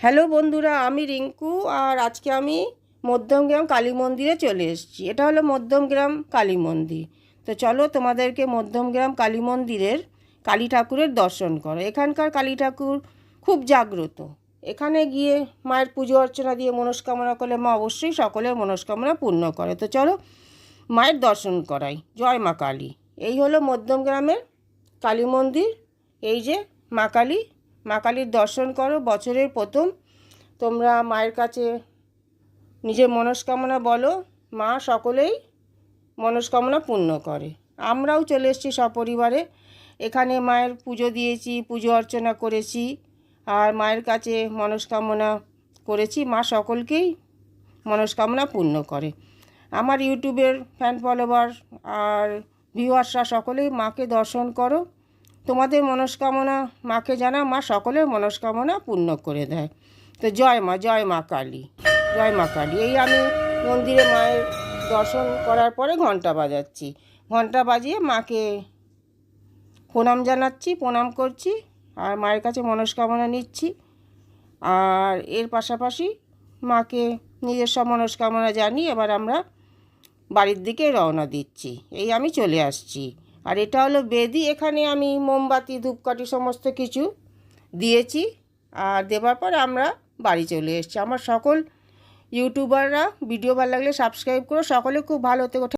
Hello বন্ধুরা, আমি রিঙ্কু। আর আজকে আমি মধ্যমগ্রাম কালী মন্দিরে চলে এসেছি। এটা হলো মধ্যমগ্রাম কালী মন্দির। তো চলো তোমাদেরকে মধ্যমগ্রাম কালী মন্দিরের কালী ঠাকুরের দর্শন করো। এখানকার কালী ঠাকুর খুব জাগ্রত। এখানে গিয়ে মায়ের পুজো অর্চনা দিয়ে মনস্কামনা করলে মা অবশ্যই সকলের মনস্কামনা পূর্ণ করে। তো চলো মায়ের দর্শন করাই। জয় মা কালী। এই হলো মধ্যমগ্রামের কালী মন্দির। এই যে মা কালী, মা কালীর দর্শন করো। বছরের প্রথম তোমরা মায়ের কাছে নিজের মনস্কামনা বলো, মা সকলেই মনস্কামনা পূর্ণ করে। আমরাও চলে এসেছি সপরিবারে। এখানে মায়ের পুজো দিয়েছি, পুজো অর্চনা করেছি, আর মায়ের কাছে মনস্কামনা করেছি। মা সকলকেই মনস্কামনা পূর্ণ করে। আমার ইউটিউবের ফ্যান ফলোয়ার আর ভিউয়ার্সরা সকলেই মাকে দর্শন করো। তোমাদের মনস্কামনা মাকে জানা, মা সকলের মনস্কামনা পূর্ণ করে দেয়। তো জয় মা, জয় মা কালী, জয় মা কালী। এই আমি মন্দিরে মায়ের দর্শন করার পরে ঘন্টা বাজাচ্ছি। ঘন্টা বাজিয়ে মাকে প্রণাম জানাচ্ছি, প্রণাম করছি, আর মায়ের কাছে মনস্কামনা নিচ্ছি। আর এর পাশাপাশি মাকে নিজের সব মনস্কামনা জানিয়ে এবার আমরা বাড়ির দিকে রওনা দিচ্ছি। এই আমি চলে আসছি। আর এটা হলো বেদি। এখানে আমি মোমবাতি, ধূপকাঠি সমস্ত কিছু দিয়েছি। আর দেওয়ার পর আমরা বাড়ি চলে এসেছি। আমার সকল ইউটিউবাররা ভিডিও ভালো লাগলে সাবস্ক্রাইব করো। সকলে খুব ভালো থেকো।